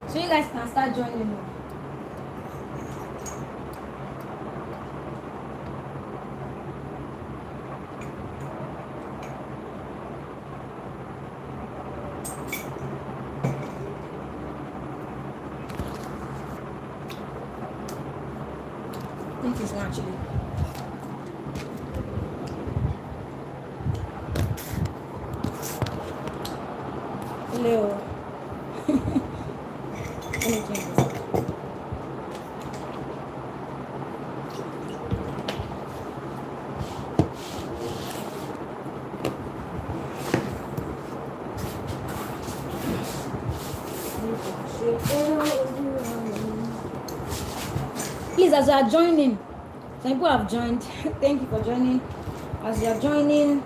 So you guys can start joining me. I think it's one actually. Hello. Let me change this. Please, as you are joining, some people have joined. Thank you for joining. As you are joining,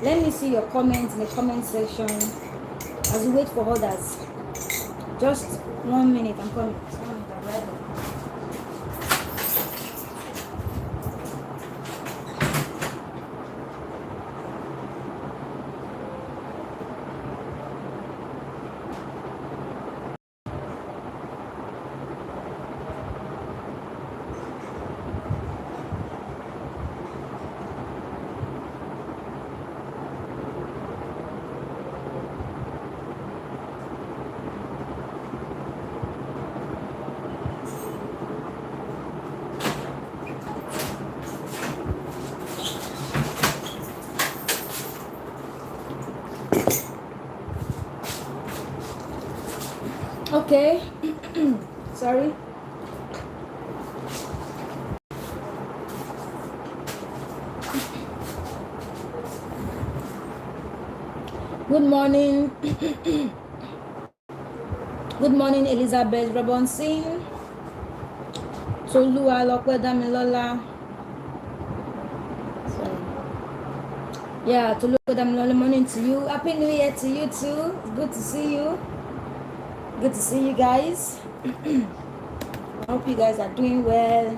let me see your comments in the comment section as we wait for others. Just 1 minute, I'm coming. Okay. Sorry. Good morning. Good morning, Elizabeth Robinson. Tolua Lokwedamilola. Sorry. Yeah, Tolua Lokwedamilola, morning to you. Happy New Year to you too. It's good to see you. Good to see you guys. I hope you guys are doing well.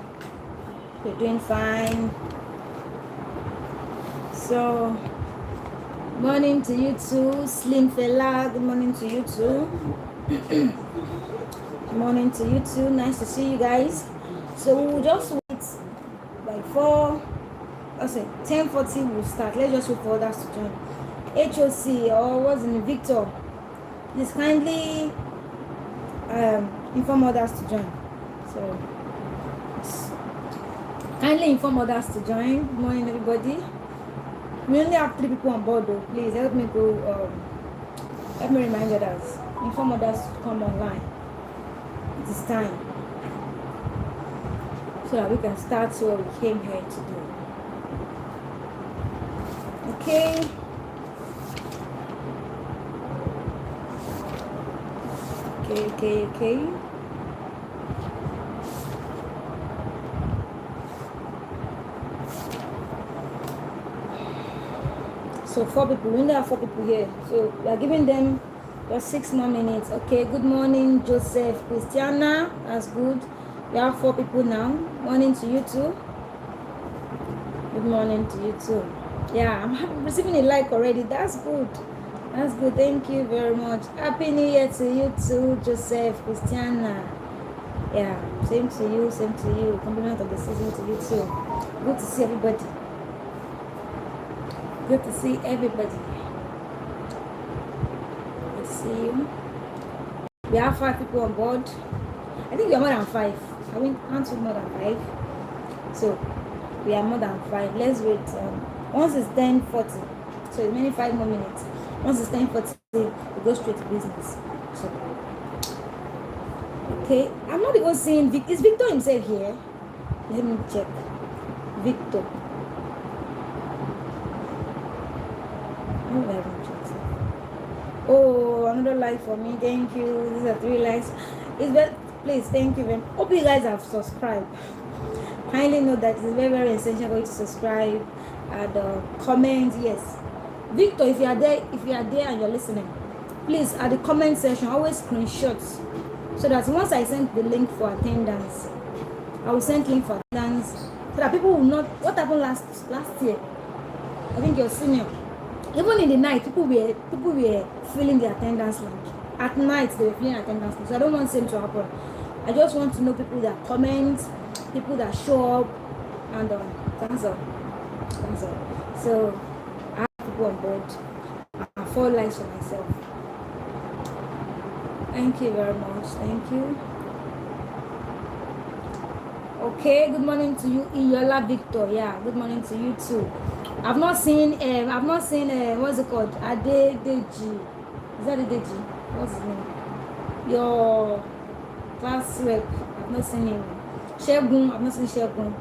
You're doing fine. So, morning to you too. Slim Fela, good morning to you too. Good morning to you too. Nice to see you guys. So we'll just wait by 10:40 we'll start. Let's just wait for others to join. HOC or what's in Victor, please kindly inform others to join. So kindly inform others to join. Good morning, everybody. We only have 3 people on board though. Please help me go help me remind others. Inform others to come online. It is time. So that we can start what we came here to do. Okay. Okay. So 4 people, we only have 4 people here. So we are giving them just 6 more minutes. Okay, good morning, Joseph, Christiana. That's good. We have 4 people now. Morning to you too. Good morning to you too. Yeah, I'm receiving a like already. That's good. That's good. Thank you very much. Happy New Year to you too, Joseph, Christiana. Yeah, same to you, same to you. Compliment of the season to you too. Good to see everybody. Good to see everybody. Good to see you. We have 5 people on board. I think we are more than 5. I mean, aren't we more than 5? So we are more than 5. Let's wait. Once it's 10:40, so it's only 5 more minutes. Once it's 10:40, we go straight to business. So, okay, I'm not even seeing Vic. Is Victor himself here? Let me check. Victor. Oh, another like for me. Thank you. These are 3 likes. Please, thank you very much. Hope you guys have subscribed. Kindly note that it's very, very essential for you to subscribe and comment. Yes, Victor, if you are there and you're listening, please at the comment section always screenshots so that once I send the link for attendance, I will send link for attendance so that people will not. What happened last year? I think your senior. Even in the night, people were filling the attendance link. at night they were filling attendance list. So I don't want the same to happen. I just want to know people that comment, people that show up, and that's all. That's all. So I have people on board. I 4 likes for myself. Thank you very much. Thank you. Okay, good morning to you, Iyola Victor. Yeah, good morning to you too. I've not seen what's it called? Adedeji. Is that Adedeji? What's his name? Your class rep. I've not seen him. Shegun, I've not seen Shegun.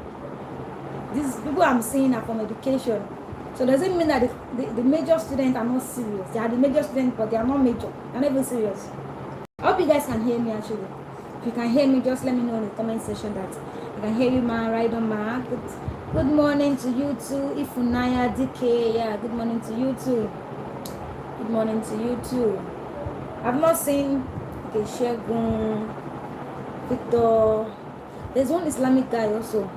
These people I'm seeing are from education. So does it mean that the major students are not serious? They are the major students, but they are not major. They're not even serious. I hope you guys can hear me actually. If you can hear me, just let me know in the comment section that I can hear you, ma. Right on, ma. Good morning to you too. Ifunaya DK. Yeah, good morning to you too. Good morning to you too. I've not seen Shegun, Victor. There's one Islamic guy also.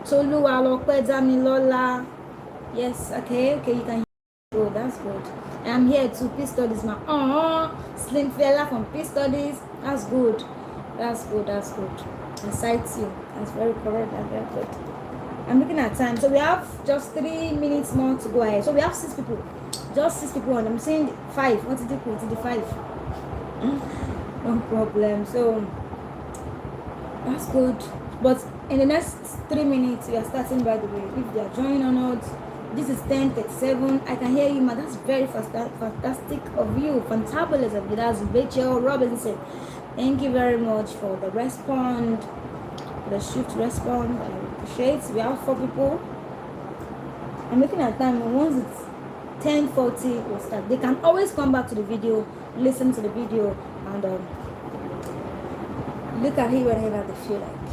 Tolu Alokpedamilola. Yes, okay, you can hear me. Oh, that's good. I'm here to Peace Studies, ma. Slim fella from Peace Studies. That's good. That's good. Incites you. That's very correct and very good. I'm looking at time. So we have just 3 minutes more to go ahead. So we have 6 people. Just 6 people on. I'm saying 5. What did you put? The 5. No problem. So that's good. But in the next 3 minutes, we are starting, by the way. If they are joining or not. This is 10:37. I can hear you, ma. That's very fantastic of you. Fantabulous of you. That's Rachel Robinson. Thank you very much for the response, the shift response. I appreciate. We have 4 people. I'm looking at time. Once it's 10:40, we'll start. They can always come back to the video, listen to the video, and look at it whenever they feel like.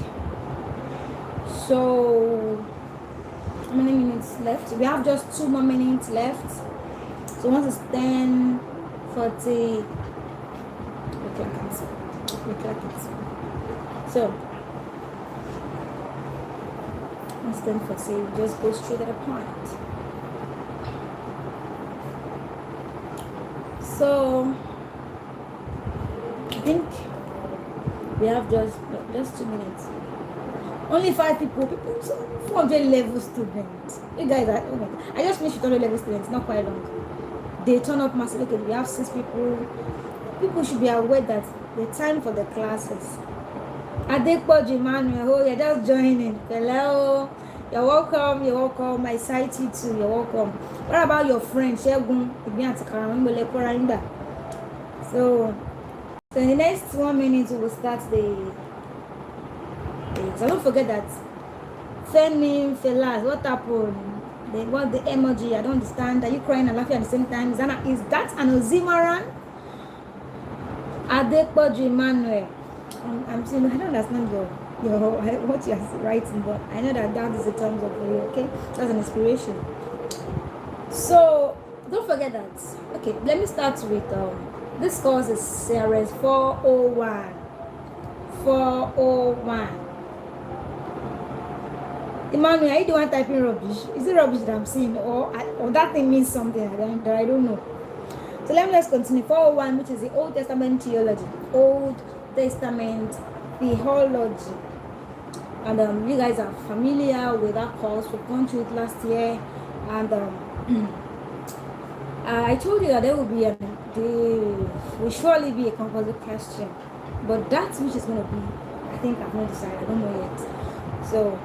So, how many minutes left? We have just 2 more minutes left. So once it's 10:40, we click it. So once 10:40, we just go straight to the point. So I think we have just 2 minutes. Only 5 people, 400 level students. You guys are, oh my God. I just finished with 400 level students, not quite long. They turn up massively. Okay, we have 6 people. People should be aware that the time for the classes. Adepoju Emmanuel, oh, you're just joining. Hello, you're welcome. I cite you too, you're welcome. What about your friend, Shegun? So in the next 1 minute, we will start the. So don't forget that Femi, Felas, what happened? They want the emoji. I don't understand. Are you crying and laughing at the same time? Is that an oxymoron? Adepoju Emmanuel. I'm saying I don't understand your what you're writing, but I know that is a thumbs up for you. Okay, that's an inspiration. So don't forget that. Okay, let me start with this course is series 401. 401. Emmanuel, are you the one typing rubbish? Is it rubbish that I'm seeing, or that thing means something that I don't know? So let's continue. 401, which is the Old Testament theology. Old Testament theology. And you guys are familiar with that course. We've gone through it last year. And I told you that there will be will surely be a composite question. But that's which is going to be, I think I've not decided. I don't know yet. So,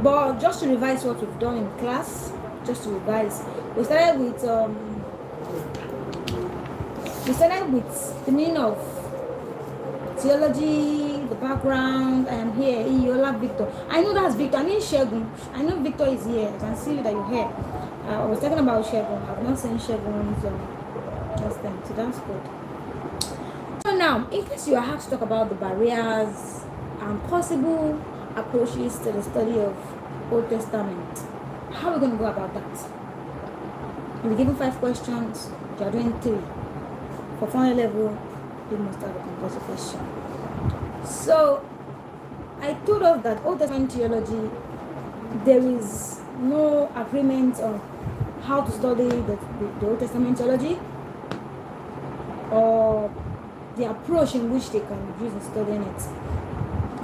but just to revise what we've done in class, we started with the meaning of theology, the background. I am here. Iyola Victor. I know that's Victor. I mean Shegun. I know Victor is here. I can see that you're here. I was talking about Shegun. I've not seen Shegun's last time, so that's good. So now, in case you are asked to talk about the barriers and possible approaches to the study of Old Testament, how are we going to go about that? We'll be given 5 questions. You are doing 3. For final level, you must have a composite question. So I told us that Old Testament theology, there is no agreement on how to study the Old Testament theology, or the approach in which they can use in studying it.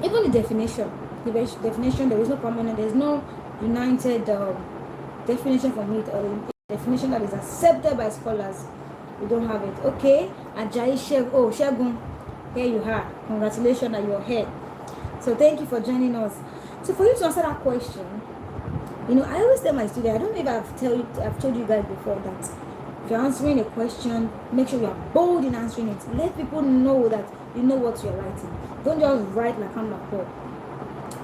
Even the definition, there is no permanent, there is no united definition from it, or a definition that is accepted by scholars. We don't have it. Okay, Ajayi Shegun, here you are. Congratulations that you're here. So thank you for joining us. So for you to answer that question, I always tell my students, I don't know if I've told you guys before that if you're answering a question, make sure you are bold in answering it. Let people know that you know what you're writing. Don't just write like I'm not Paul.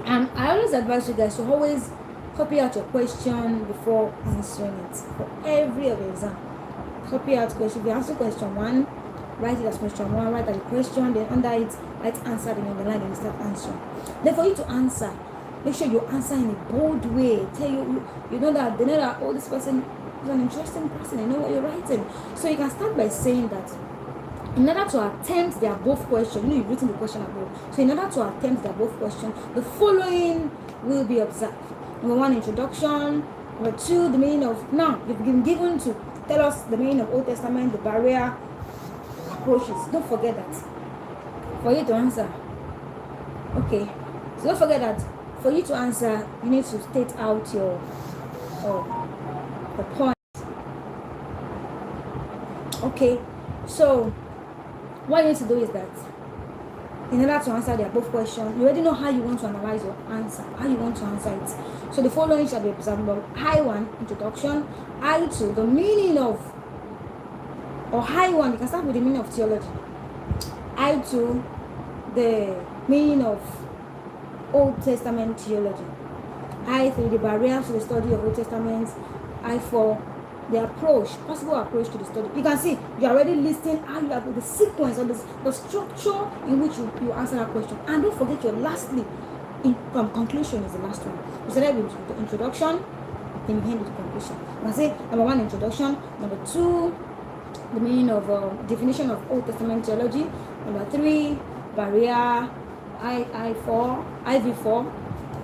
And I always advise you guys to always copy out your question before answering it. For every other exam, copy out question. If you answer question 1, write it as question 1, write the question, then under it, write answer, then on the line, and start answering. Then for you to answer, make sure you answer in a bold way. Tell you know that they know that this person is an interesting person. They know what you're writing. So you can start by saying that in order to attempt the above question, you've written the question above. So in order to attempt the above question, the following will be observed. Number 1, introduction. Number 2, the meaning of. Now you've been given to tell us the meaning of Old Testament, the barrier, approaches. Don't forget that. For you to answer. Okay. So don't forget that. For you to answer, you need to state out the point. Okay, so what you need to do is that in order to answer the above question, you already know how you want to analyze your answer, how you want to answer it. So the following shall be observed. I1, introduction. I2, the meaning of, or I1, you can start with the meaning of theology. I2, the meaning of Old Testament theology. I3, the barriers to the study of Old Testament. I4, the possible approach to the study. You can see you're already listing how you have the sequence or the structure in which you answer that question. And don't forget your lastly, conclusion is the last one. You started with the introduction, then you end with the conclusion. You can say number 1, introduction. Number 2, the meaning of definition of Old Testament theology. Number 3, barrier. IV4,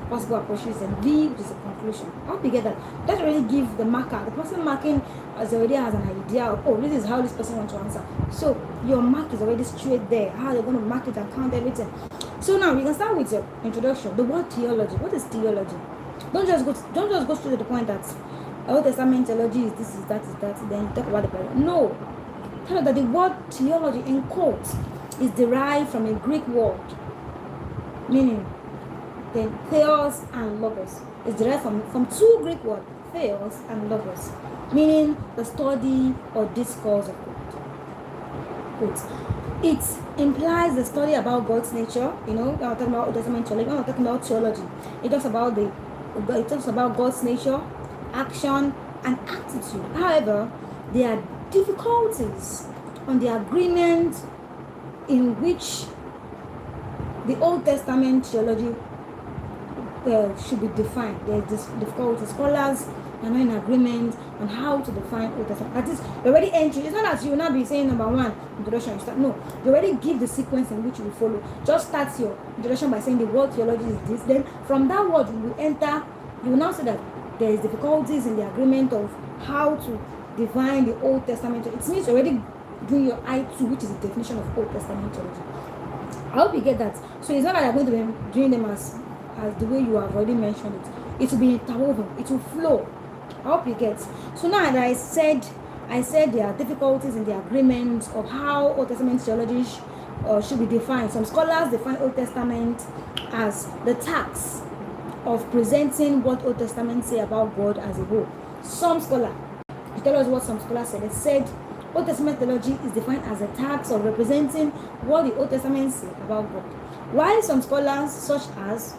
possible approaches, and V, which is a conclusion. I hope you get that. That already give the marker. The person marking already has an idea of, this is how this person wants to answer. So your mark is already straight there. How they're going to mark it and count everything. So now you can start with your introduction. The word theology. What is theology? Don't just go straight to the point that Old Testament theology is this, is that, is that. Then you talk about the Bible. No. Tell you that the word theology in quotes is derived from a Greek word, meaning then theos and logos. It's derived from 2 Greek words, theos and logos, meaning the study or discourse of God. It implies the study about God's nature. When we're talking about Old Testament theology, when we're talking about theology, it talks about God's nature, action, and attitude. However, there are difficulties on the agreement in which the Old Testament theology should be defined. There's this difficulty. Scholars are not in agreement on how to define Old Testament. That is, you already entry. It's not that you will not be saying number 1, introduction. You start. No, you already give the sequence in which you will follow. Just start your introduction by saying the word theology is this. Then from that word you will enter. You will now say that there is difficulties in the agreement of how to define the Old Testament. It means you're already doing your I2, which is the definition of Old Testament theology. I hope you get that. So it's not that you're going to be doing them as the way you have already mentioned it. It will be interwoven. It will flow. I hope you get. So now that I said there are difficulties in the agreement of how Old Testament theology should be defined. Some scholars define Old Testament as the task of presenting what Old Testament say about God as a whole. Some scholars, to tell us what some scholars said, they said Old Testament theology is defined as a task of representing what the Old Testament say about God. While some scholars, such as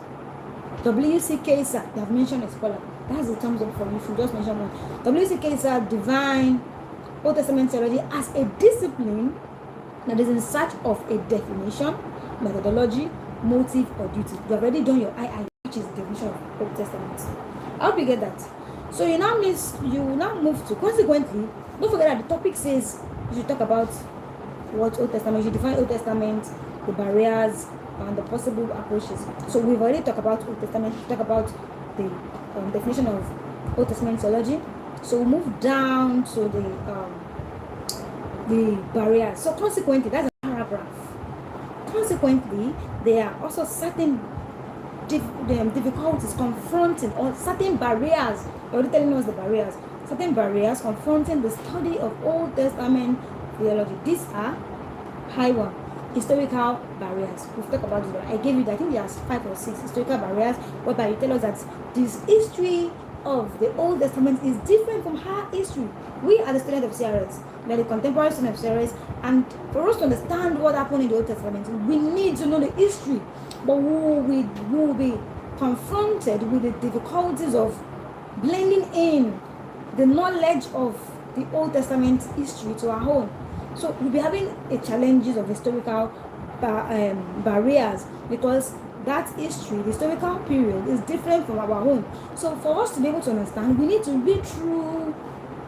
W.C. Kaiser, they have mentioned a scholar. That's the thumbs up for you. You should just mention one. W.C. Kaiser define Old Testament theology as a discipline that is in search of a definition, methodology, motive, or duty. You have already done your II, which is the definition of Old Testament. I hope you get that. So you will now move to, consequently, don't forget that the topic says you should talk about what Old Testament, you should define Old Testament, the barriers, and the possible approaches. So we've already talked about Old Testament, talk about the definition of Old Testament theology. So we'll move down to the barriers. So consequently, that's paragraph. Consequently, there are also certain difficulties confronting, or certain barriers, already telling us the barriers, certain barriers confronting the study of Old Testament theology. These are high one, historical barriers. We've talked about this, I gave you, I think there's 5 or 6 historical barriers, whereby you tell us that this history of the Old Testament is different from her history. We are the students of CRS, we are the contemporary students of CRS, and for us to understand what happened in the Old Testament, we need to know the history. But we will be confronted with the difficulties of blending in the knowledge of the Old Testament history to our own. So we'll be having a challenges of historical barriers, because that history, the historical period, is different from our own. So for us to be able to understand, we need to read through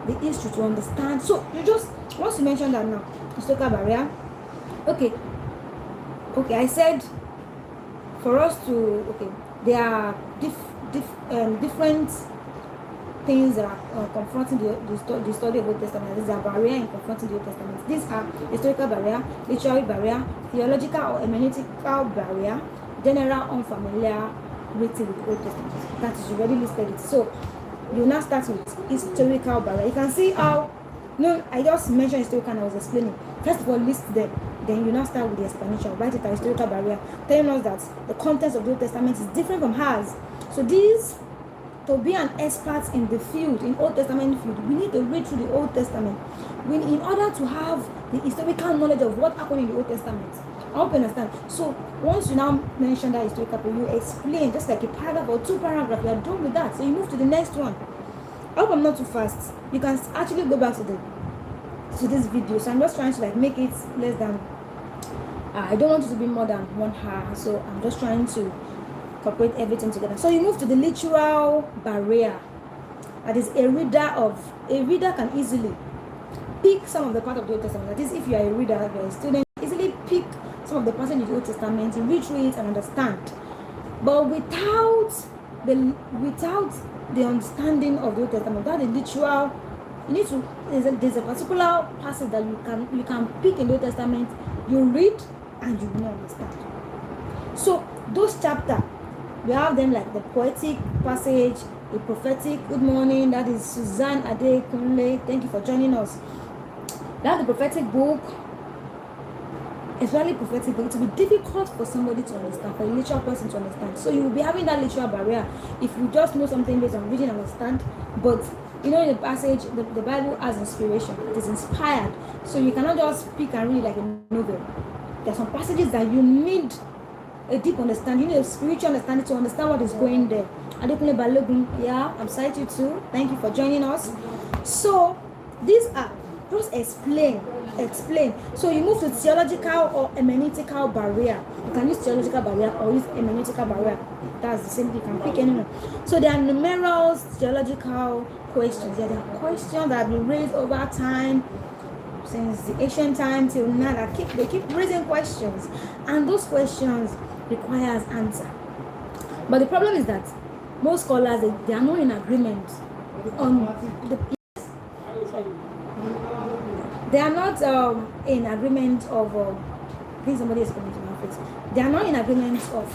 the history to understand. So you just, once you mention that now, historical barrier, okay, I said for us to, there are different things that are confronting the study of Old Testament. These are barrier in confronting the Old Testament. These are historical barrier, literary barrier, theological or hermeneutical barrier, general unfamiliarity with the Old Testament. That is already listed it. So you now start with historical barrier. You can see how, no, I just mentioned historical and I was explaining. First of all, list them. Then you now start with the explanation. Write it as historical barrier, telling us that the contents of the Old Testament is different from hers. So these, to be an expert in the field, in Old Testament field, we need to read through the Old Testament. In order to have the historical knowledge of what happened in the Old Testament. I hope you understand. So once you now mention that historical period, you explain just like a paragraph or 2 paragraphs. You are done with that. So you move to the next one. I hope I'm not too fast. You can actually go back to this video. So I'm just trying to like make it less than. I don't want it to be more than 1 hour. So I'm just trying to incorporate everything together. So you move to the literal barrier. That is, a reader can easily pick some of the part of the Old Testament. That is, if you are a reader, if you are a student, easily pick some of the passage in the Old Testament, you read through it and understand. But without the understanding of the Old Testament, that is literal, you need to, there's a particular passage that you can pick in the Old Testament, you read and you will not understand. So those chapters, we have them like the poetic passage, the prophetic. Good morning, that is Suzanne Adekunle. Thank you for joining us. That's the prophetic book. It's really prophetic, but it will be difficult for somebody to understand, for a literal person to understand. So you will be having that literal barrier if you just know something based on reading and understand. But you know, in the passage, the Bible has inspiration. It is inspired. So you cannot just pick and read like a novel. There are some passages that you need a deep understanding, you need a spiritual understanding to understand what is going there. Adekunle Balogun, yeah, I'm cited too. Thank you for joining us. So these are just explain. So you move to theological or hermeneutical barrier. You can use theological barrier or use hermeneutical barrier. That's the same. You can pick anyone. So there are numerous theological questions. There are questions that have been raised over time, since the ancient time till now. They keep raising questions, and those questions requires answer. But the problem is that most scholars they are not in agreement on the. They are not in agreement of. I think somebody is coming to my face. They are not in agreement of.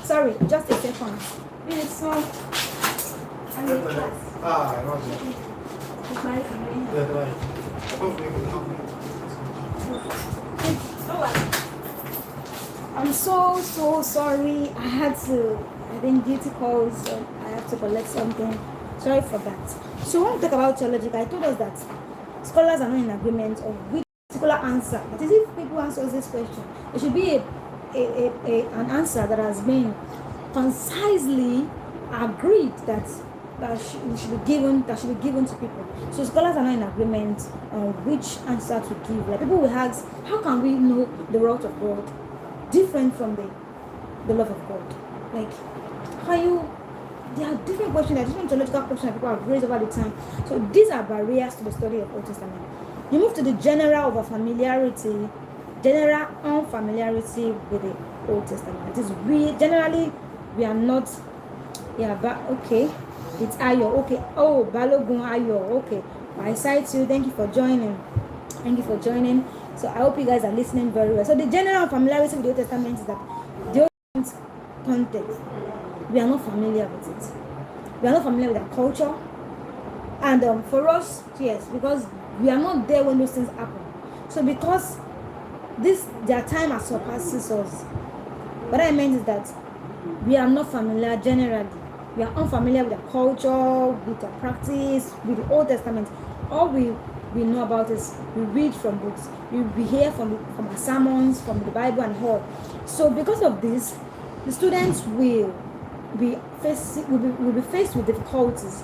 Sorry, just a second. It's so. I'm so sorry. I had to. I think duty calls. I have to collect something. Sorry for that. So when we talk about theological, I told us that scholars are not in agreement of which particular answer. That is, if people answer this question, it should be an answer that has been concisely agreed that should be given to people. So scholars are not in agreement on which answer to give. Like people will ask, how can we know the word of God different from the love of God? Like, there are different questions, there are different theological questions that people have raised over the time. So these are barriers to the study of Old Testament. You move to the general unfamiliarity with the Old Testament. It is generally we are not. Okay. It's Ayo. Okay. Oh, Balogun Ayo. Okay. I cite you. Thank you for joining. Thank you for joining. So I hope you guys are listening very well. So the general familiarity with the Old Testament is that the Old Testament context, we are not familiar with it. We are not familiar with our culture. And for us, yes, because we are not there when those things happen. So because their time has surpasses us. What I meant is that we are not familiar generally. We are unfamiliar with the culture, with the practice, with the Old Testament. All we know about is we read from books, we hear from our sermons, from the Bible and all. So because of this, the students will be faced with difficulties.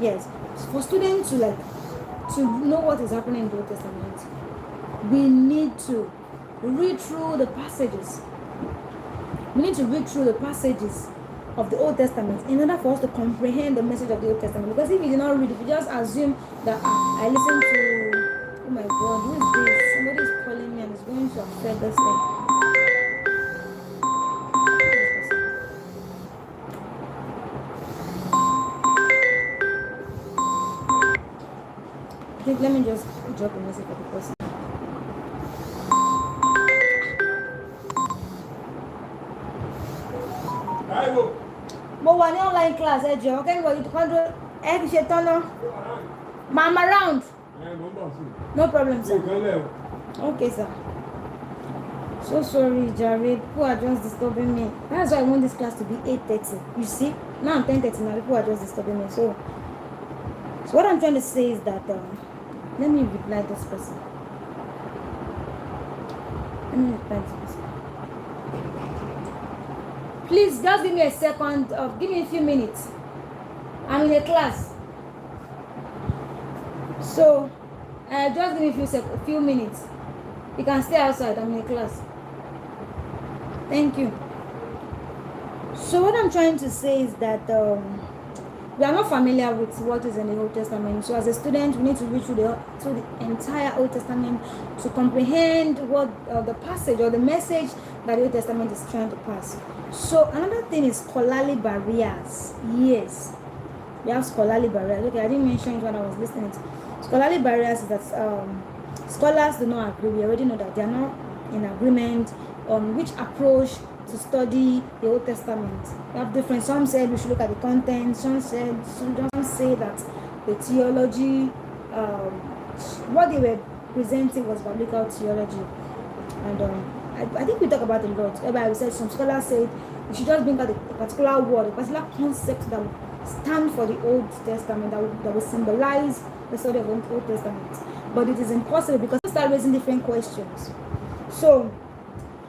Yes, for students to know what is happening in the Old Testament, we need to read through the passages. We need to read through the passages of the Old Testament in order for us to comprehend the message of the Old Testament. Because if you do not read, if you just assume that I listen to, oh my God, who is this? Somebody is calling me and it's going to affect this thing. I think let me just drop a message for the person. But when you're online class, okay, well, you can't do it. I'm around. No problem, sir. Okay, sir. So sorry, Jared. People are just disturbing me. That's why I want this class to be 8:30. You see? Now I'm 10:30 now. People are just disturbing me. So what I'm trying to say is that let me reply this person. Please just give me a second. Give me a few minutes. I'm in a class. So just give me a few minutes. You can stay outside. I'm in a class. Thank you. So what I'm trying to say is that we are not familiar with what is in the Old Testament. So as a student, we need to read through the entire Old Testament to comprehend what the passage or the message that the Old Testament is trying to pass. So another thing is scholarly barriers. Yes, we have scholarly barriers. Okay, I didn't mention it when I was listening. Scholarly barriers is that scholars do not agree. We already know that they are not in agreement on which approach to study the Old Testament. We have different. Some said we should look at the content. Some say that the theology, what they were presenting was biblical theology, and I think we talk about a lot. Everybody said some scholars said we should just bring out a particular word, a particular concept that would stand for the Old Testament, that would symbolize the study of the Old Testament. But it is impossible because we start raising different questions. So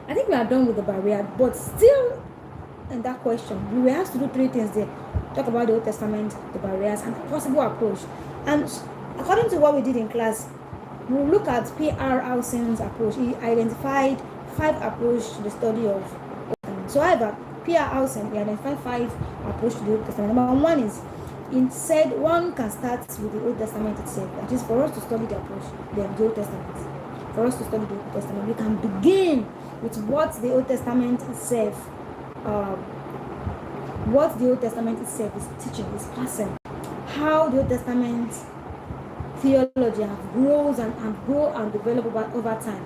I think we are done with the barrier, but still in that question, we will have to do three things there. Talk about the Old Testament, the barriers, and the possible approach. And according to what we did in class, we will look at P.R. Howson's approach. He identified 5 approaches to the study of Old Testament. So however, P.R. Howson, he identified 5 approaches to the Old Testament. Number 1 is, he said one can start with the Old Testament itself. That is, for us to study the approach, the Old Testament. For us to study the Old Testament, we can begin with what the Old Testament itself, is teaching, is passing. How the Old Testament theology have grown and developed over time.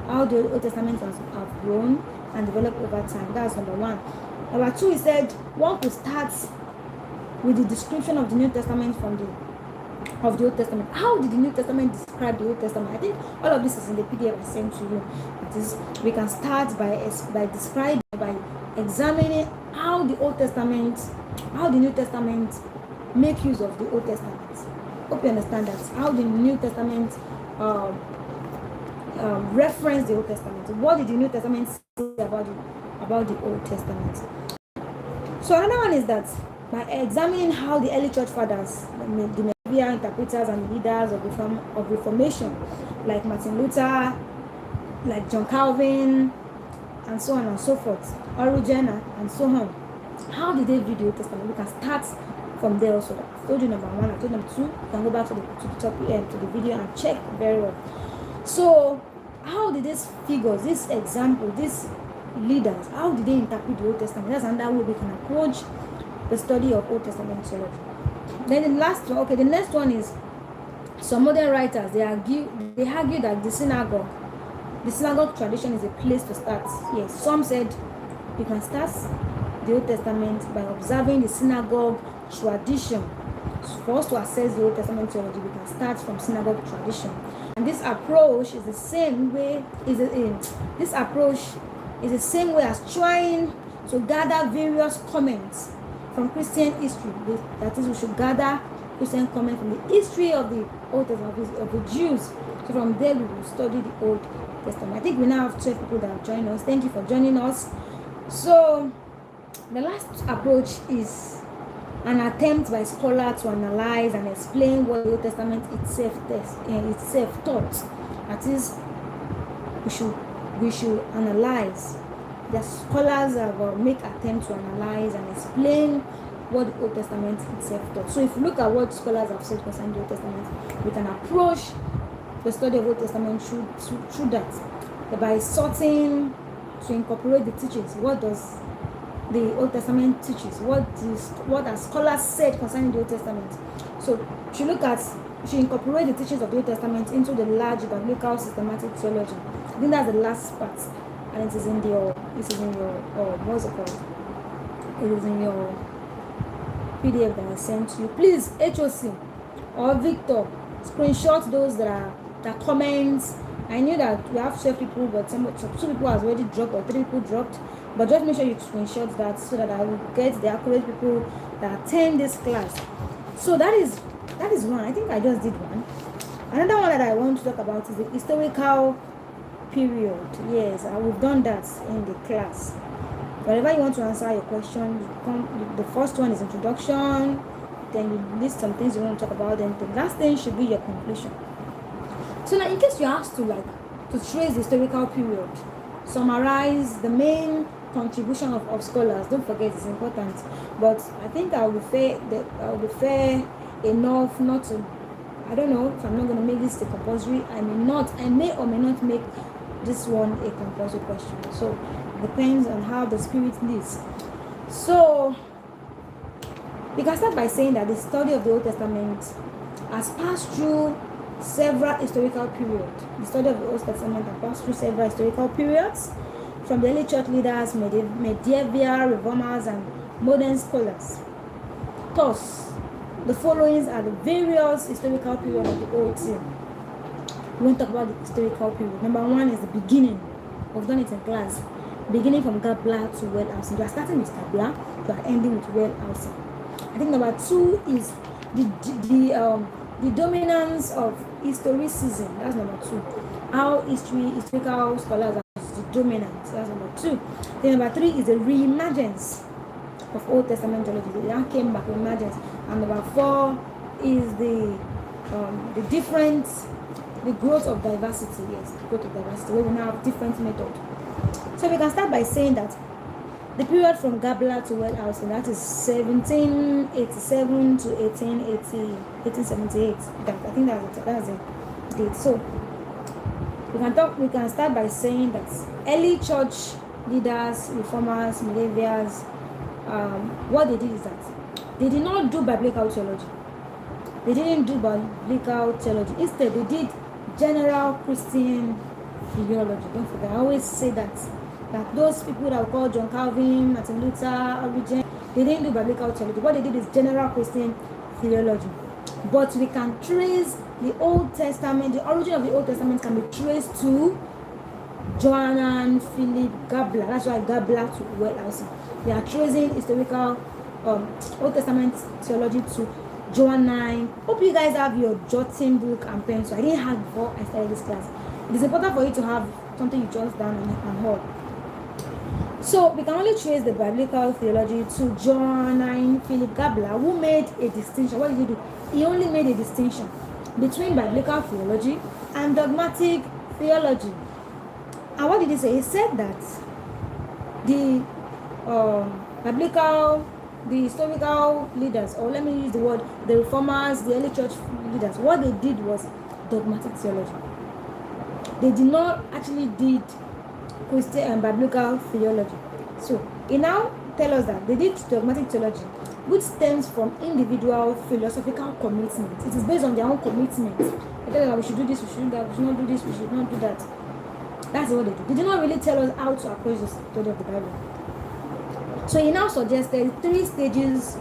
How the Old Testament have grown and developed over time. That's number 1. Number 2, he said one could start with the description of the New Testament of the Old Testament. How did the New Testament describe the Old Testament? I think all of this is in the PDF I sent to you. That is, we can start by describing, by examining how the New Testament make use of the Old Testament. Hope you understand that. How the New Testament reference the Old Testament. What did the New Testament say about the Old Testament? So another one is that by examining how the early church fathers, the interpreters and leaders of Reformation, like Martin Luther, like John Calvin, and so on and so forth, Origen and so on, how did they view the Old Testament? We can start from there also. I told you number 1, I told number 2. You can go back to the topic to the video and check very well. So how did these figures, this example, these leaders, how did they interpret the Old Testament? That's another way we can approach the study of Old Testament theology. Then the next one is Some modern writers, they argue that the synagogue tradition is a place to start. Yes, some said you can start the Old Testament by observing the synagogue tradition. For us to assess the Old Testament theology, we can start from synagogue tradition. And this approach is the same way as trying to gather various comments from Christian history. That is, we should gather Christian comments from the history of the Old Testament, of the Jews. So from there we will study the Old Testament. I think we now have 12 people that have joined us. Thank you for joining us. So the last approach is an attempt by scholars to analyze and explain what the Old Testament itself taught. That is, we should analyze. The scholars have make attempts to analyze and explain what the Old Testament itself taught. So if you look at what scholars have said concerning the Old Testament, we can approach the study of Old Testament through that, by sorting to incorporate the teachings. What does the Old Testament teaches? What are scholars said concerning the Old Testament? So she incorporate the teachings of the Old Testament into the large biblical systematic theology. I think that's the last part, and it is in your what's it called? It is in your PDF that I sent to you. Please, HOC or Victor, screenshot those that are comments. I knew that we have 12 people, but two people has already dropped, or 3 people dropped. But just make sure you screenshot that so that I will get the accurate people that attend this class. So that is one. I think I just did one. Another one that I want to talk about is the historical period. Yes, we've done that in the class. Whenever you want to answer your question, the first one is introduction, then you list some things you want to talk about, then the last thing should be your conclusion. So now, in case you're asked to trace the historical period, summarize the main contribution of scholars, don't forget it's important. But I think I will be fair enough not to. I don't know if I'm not going to make this a compulsory. I may or may not make this one a compulsory question. So it depends on how the spirit leads. So we can start by saying that the study of the Old Testament has passed through several historical periods. The study of the Old Testament has passed through several historical periods, from the early church leaders, medieval reformers, and modern scholars. Thus, the following are the various historical periods of the Old Testament. We want to talk about the historical period. Number 1 is the beginning. We've done it in class. Beginning from Gabla to well housing. You are starting with Gabla, you are ending with well housing. I think number 2 is the dominance of historicism. That's number 2. How historical scholars are the dominance. That's number 2. Then number 3 is the reemergence of Old Testament theology. They now came back, reemergence. And number 4 is the growth of diversity. Yes, the growth of diversity, where we now have different methods. So we can start by saying that the period from Gabla to well housing, that is 1787 to 1878. I think that's the date. So we can start by saying that early church leaders, reformers, medievals, what they did is that they did not do biblical theology. They didn't do biblical theology. Instead, they did general Christian theology. Don't forget, I always say that those people that we call John Calvin, Martin Luther, Origen, they didn't do biblical theology. What they did is general Christian theology. But we can trace the Old Testament, the origin of the Old Testament can be traced to Johanan Philip Gabler. That's why Gabler to well housing. We are tracing historical Old Testament theology to Johanan. Hope you guys have your jotting book and pencil. I didn't have before I started this class. It is important for you to have something you jot down and hold. So we can only trace the biblical theology to Johanan Philip Gabler, who made a distinction. What did he do? He only made a distinction between biblical theology and dogmatic theology. And what did he say? He said that the historical leaders, or let me use the word, the reformers, the early church leaders, what they did was dogmatic theology. They did not actually did Christian and biblical theology. So he now tell us that they did dogmatic theology, which stems from individual philosophical commitment. It is based on their own commitment. They tell us that we should do this, we should do that, we should not do this, we should not do that. That's what they do. They did not really tell us how to approach the study of the Bible. So he now suggested 3 stages,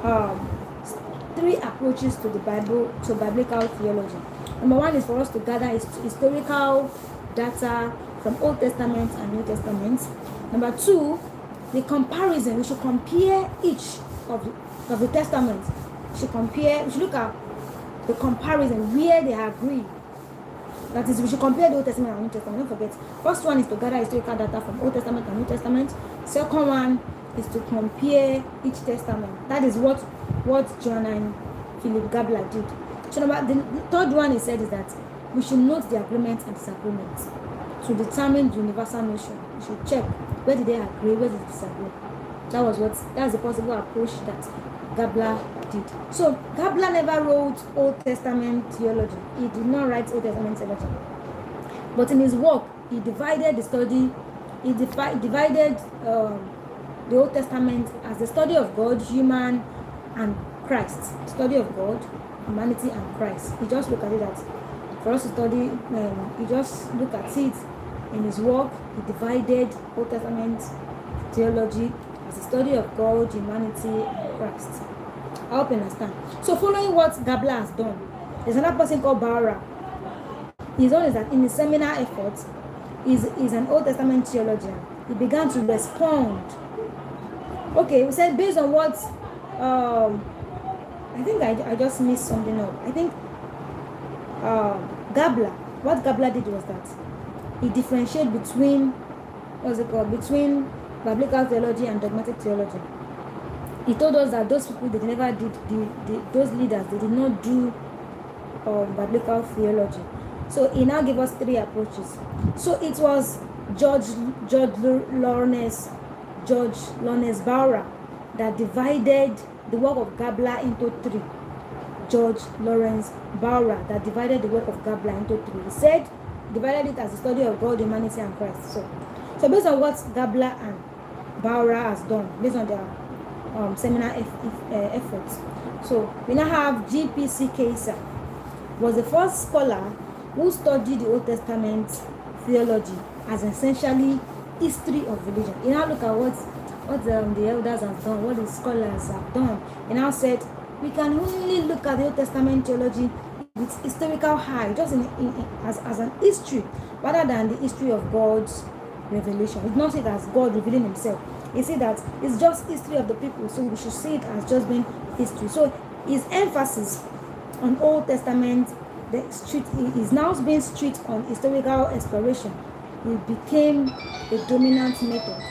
3 approaches to the Bible, to biblical theology. Number 1 is for us to gather historical data from Old Testament and New Testament. Number 2, the comparison. We should compare each of the testaments. We should look at the comparison where they agree. That is, we should compare the Old Testament and New Testament. Don't forget. First one is to gather historical data from Old Testament and New Testament. Second one is to compare each testament. That is what John and Philip Gabler did. So the third one he said is that we should note the agreements and disagreements to determine the universal notion. We should check where did they agree, where did they disagree. That's the possible approach that Gabler did. So Gabler never wrote Old Testament theology. He did not write Old Testament theology. But in his work, he divided the study. He divided the Old Testament as the study of God, human, and Christ. Study of God, humanity, and Christ. He just looked at it that for us to study. He just looked at it in his work. He divided Old Testament theology as the study of God, humanity, and Christ. I hope you understand. So following what Gabler has done, there's another person called Barra. His own is that in his seminar efforts, he's an Old Testament theologian. He began to respond. Okay, we said based on what I think I just missed something up. I think what Gabler did was that he differentiated between between biblical theology and dogmatic theology. He told us that those people, they never did, those leaders, they did not do biblical theology. So he now gave us 3 approaches. So it was George Lawrence Barra that divided the work of Gabler into 3. George Lawrence Barra that divided the work of Gabler into 3. He said, divided it as the study of God, humanity, and Christ. So based on what Gabler and Barra has done, based on their seminar efforts. So we now have G.P.C. Kaiser, was the first scholar who studied the Old Testament theology as essentially history of religion. He now look at what the elders have done, what the scholars have done. He now said we can only look at the Old Testament theology with historical high, just as an history, rather than the history of God's revelation. It's not it as God revealing himself. You see that it's just history of the people, so we should see it as just being history. So his emphasis on Old Testament, is now being strict on historical exploration. It became a dominant method.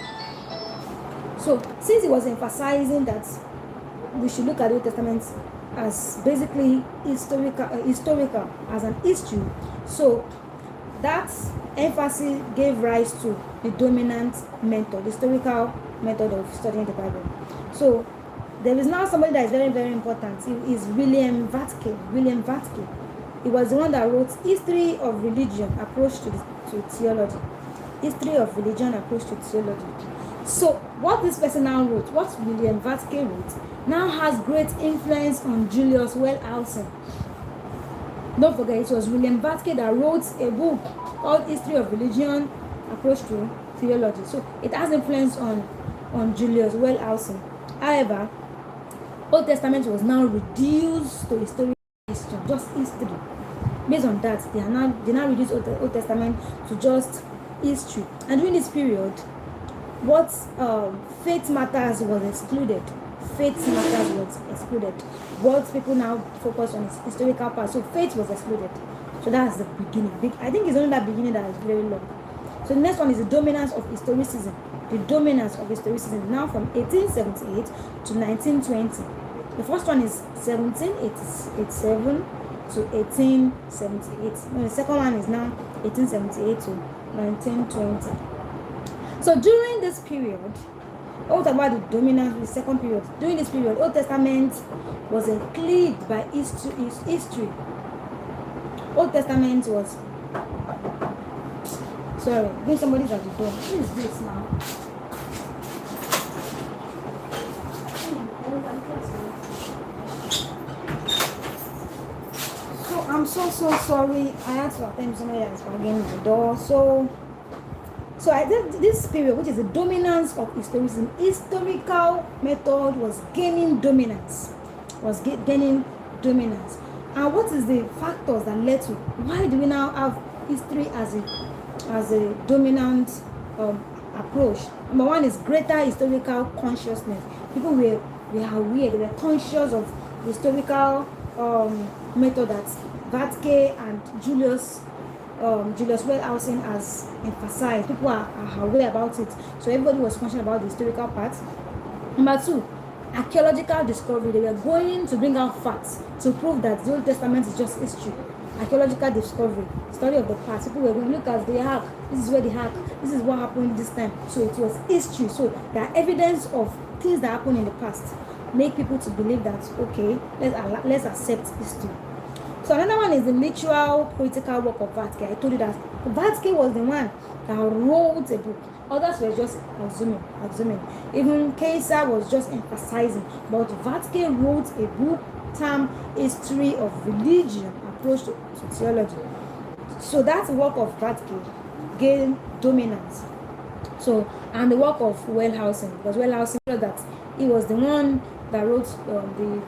So since he was emphasizing that we should look at the Old Testament as basically historical as an history, so that emphasis gave rise to the dominant method, historical method of studying the Bible. So there is now somebody that is very, very important. He is William Vatke. He was the one that wrote History of Religion, Approach to Theology. History of Religion, Approach to Theology. So what this person now wrote, what William Vatke wrote, now has great influence on Julius Wellhausen. Don't forget, it was William Vatke that wrote a book called History of Religion, Approach to Theology. So it has influence on Julius Wellhausen. However, Old Testament was now reduced to historical history, just history. Based on that, they now reduce Old Testament to just history. And during this period, what faith matters was excluded. What people now focus on is historical part. So faith was excluded. So that's the beginning. I think it's only that beginning that is very long. So the next one is the dominance of historicism. The dominance of historicism now from 1878 to 1920. The first one is 1787 to 1878. No, the second one is now 1878 to 1920. So during this period, what about the dominance of the second period? During this period, Old Testament was eclipsed by history. Old Testament was... Sorry, there's somebody's at the door. Who is this now? so sorry. I had to attend somebody that is banging my door. So I think this period, which is the dominance of historicism, historical method was gaining dominance. And what is the factors that led to, why do we now have history as a dominant approach? Number one is greater historical consciousness. People were aware, they were conscious of the historical method that Vatke and Julius Wellhausen has emphasized. People are aware about it, so everybody was conscious about the historical part. Number two, archaeological discovery. They were going to bring out facts to prove that the Old Testament is just history. Archaeological discovery, study of the past. People were going to look at the ark. This is where the ark. This is what happened this time. So it was history. So there are evidence of things that happened in the past. Make people to believe that, okay, let's accept history. So another one is the literal critical work of Vatke. I told you that Vatke was the one that wrote a book. Others were just assuming. Even Caesar was just emphasizing. But Vatke wrote a book termed History of Religion, Approach to Theology. So that work of Vatke gained dominance. So, and the work of Wellhausen, because Wellhausen said that he was the one that wrote the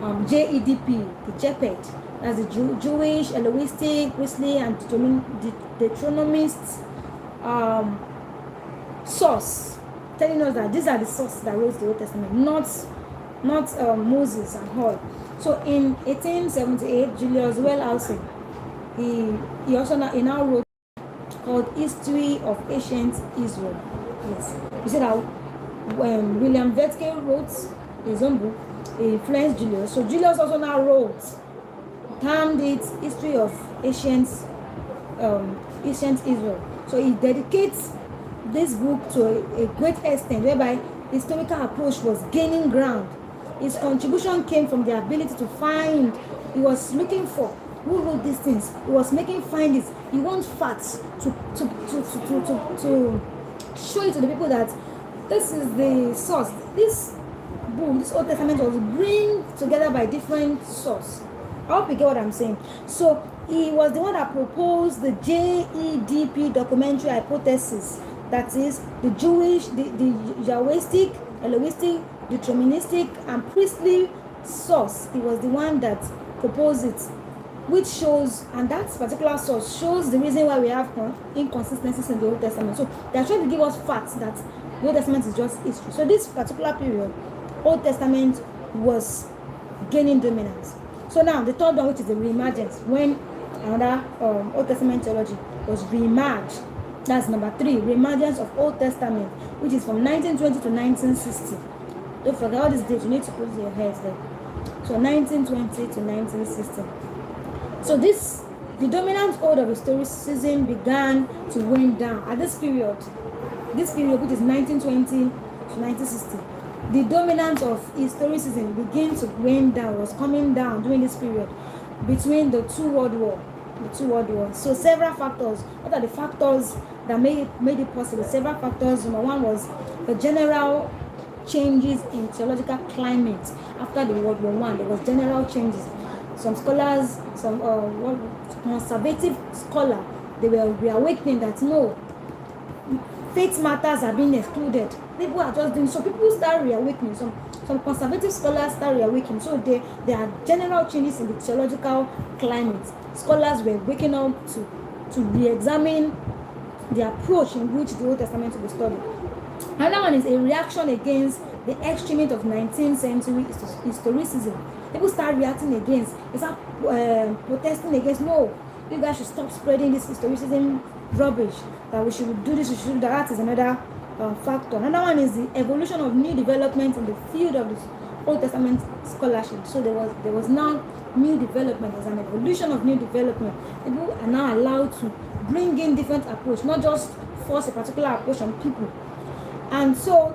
JEDP, the JEPED, that's the Jewish, Eloistic, Wesley, and Deuteronomist source, telling us that these are the sources that wrote the Old Testament, not Moses and all. So in 1878, Julius Wellhausen, he now wrote called History of Ancient Israel. Yes, you see that when William Vatke wrote his own book, he influenced Julius. So Julius also now wrote, termed it History of Ancient Israel. So he dedicates this book to a great extent, whereby historical approach was gaining ground. His contribution came from the ability to find. He was looking for who wrote these things. He was making findings. He wants facts to show it to the people that this is the source. This book, this Old Testament, was bring together by different sources. I hope you get what I'm saying. So he was the one that proposed the JEDP documentary hypothesis. That is the Jewish, the Yahwistic, Eloistic, Deterministic, and priestly source. He was the one that proposed it, which shows, and that particular source shows the reason why we have inconsistencies in the Old Testament. So they are trying to give us facts that the Old Testament is just history. So this particular period, Old Testament was gaining dominance. So now the third one, which is the reemergence, when another Old Testament theology was reemerged. That's number 3, reemergence of Old Testament, which is from 1920 to 1960. Don't forget all these dates, you need to put your heads there. So 1920 to 1960. So the dominant hold of historicism began to wane down at this period, which is 1920 to 1960. The dominance of historicism began to wane down, was coming down during this period between the two world wars. So several factors. What are the factors that made it possible? Several factors. Number one was the general changes in theological climate after the World War I. There was general changes. Some scholars, some conservative scholars, they were reawakening that no, faith matters are being excluded. People are just doing so. People start reawakening. Some conservative scholars start reawakening. So there are general changes in the theological climate. Scholars were waking up to re-examine the approach in which the Old Testament will be studied. Another one is a reaction against the extremity of 19th century historicism. People start reacting against, they start protesting against, no, you guys should stop spreading this historicism rubbish, that we should do this, we should do that. That is another factor. Another one is the evolution of new development in the field of the Old Testament scholarship. So there was now new development, there's an evolution of new development. People are now allowed to bring in different approach, not just force a particular approach on people. And so,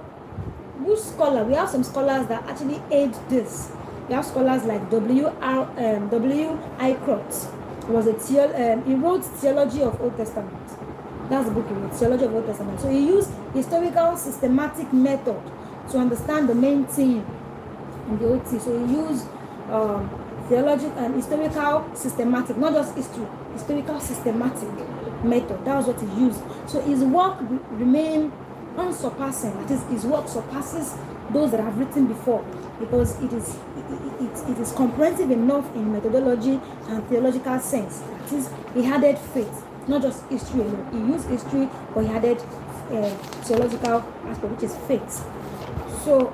which scholar? We have some scholars that actually aid this. We have scholars like W.I. Crotts. He wrote Theology of Old Testament. That's the book he wrote, Theology of Old Testament. So he used historical systematic method to understand the main theme in the OT. So he used theological and historical systematic, not just history, historical systematic method. That was what he used. So his work remained unsurpassing. That is, his work surpasses those that have written before, because it is comprehensive enough in methodology and theological sense. That is, he added faith, not just history alone. He used history, but he added theological aspect, which is faith. So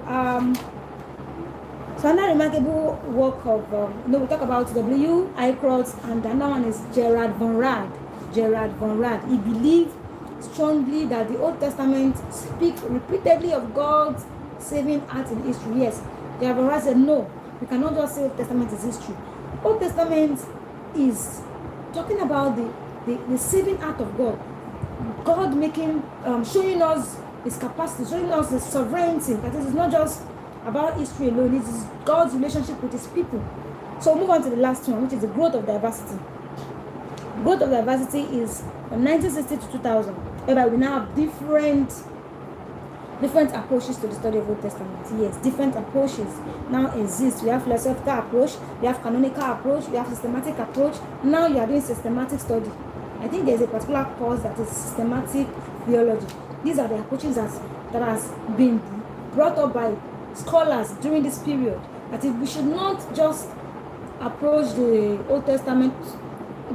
so another remarkable work of we talk about W. Eichrodt, and another one is Gerard von Rad. Gerard von Rad. He believed strongly that the Old Testament speaks repeatedly of God's saving act in history. Yes, Gerard von Rad said no, we cannot just say Old Testament is history. Old Testament is talking about the saving act of God. God making, showing us his capacity, showing us his sovereignty. That is, it's not just about history alone, it is God's relationship with his people. So we'll move on to the last one, which is the growth of diversity. Growth of diversity is from 1960 to 2000, whereby we now have different approaches to the study of Old Testament. Yes, different approaches now exist. We have philosophical approach, we have canonical approach, we have systematic approach. Now you are doing systematic study. I think there's a particular course that is systematic theology. These are the approaches that has been brought up by scholars during this period. That we should not just approach the Old Testament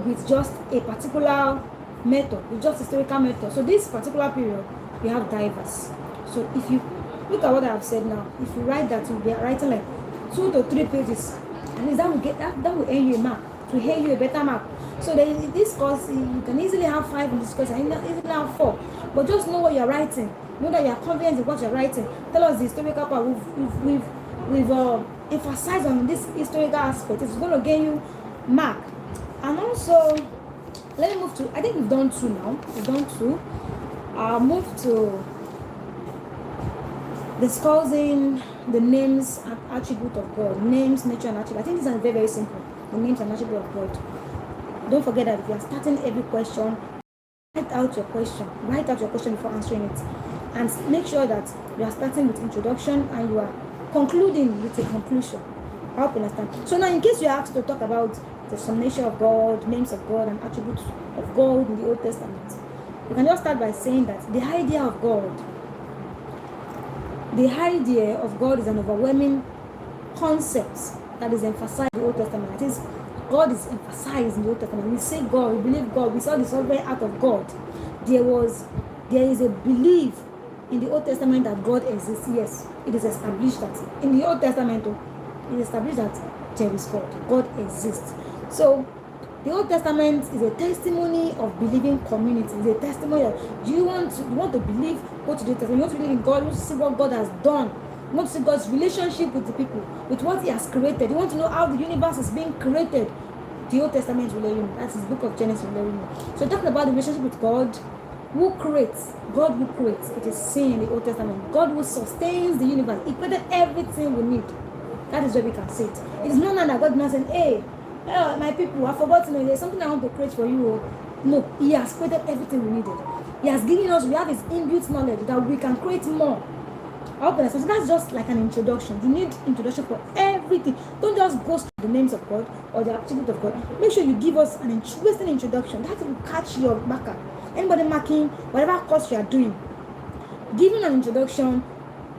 with just a particular method, with just historical method. So this particular period, we have diverse. So if you look at what I have said now, if you write that, you'll be writing like 2 to 3 pages, and that will get that will earn you a mark, to earn you a better mark. So in this course, you can easily have 5 in this course, and easily have 4. But just know what you're writing. Know that you're confident in what you're writing. Tell us the historical part. We've emphasized on this historical aspect. It's going to gain you mark. And also, let me move to, I think we've done 2 now. We've done 2. I'll move to discussing the names and attribute of God. Names, nature, and attribute. I think these are very, very simple. The names and attribute of God. Don't forget that if you are starting every question, write out your question. Write out your question before answering it. And make sure that you are starting with introduction and you are concluding with a conclusion. I hope you understand. So now, in case you are asked to talk about the summation of God, names of God, and attributes of God in the Old Testament, you can just start by saying that the idea of God is an overwhelming concept that is emphasized in the Old Testament. That is, God is emphasized in the Old Testament. We say God, we believe God, we saw the sovereign act of God. There is a belief in the Old Testament that God exists. Yes, it is established that in the Old Testament, it is established that there is God. God exists. So the Old Testament is a testimony of believing community. It's a testimony that you want to believe, go to the Testament. You want to believe in God. You want to see what God has done. You want to see God's relationship with the people, with what He has created. You want to know how the universe is being created. The Old Testament will let you know. That's His book of Genesis will let you know. So talking about the relationship with God, who creates? God who creates. It is seen in the Old Testament. God who sustains the universe. He created everything we need. That is where we can say it. It is not that God is saying, hey, my people, I forgot to know there's something I want to create for you. No, He has created everything we needed. He has given us, we have His inbuilt knowledge that we can create more. So that's just like an introduction. You need introduction for everything. Don't just go to the names of God or the attribute of God. Make sure you give us an interesting introduction. That will catch your marker. Anybody marking, whatever course you are doing, giving an introduction,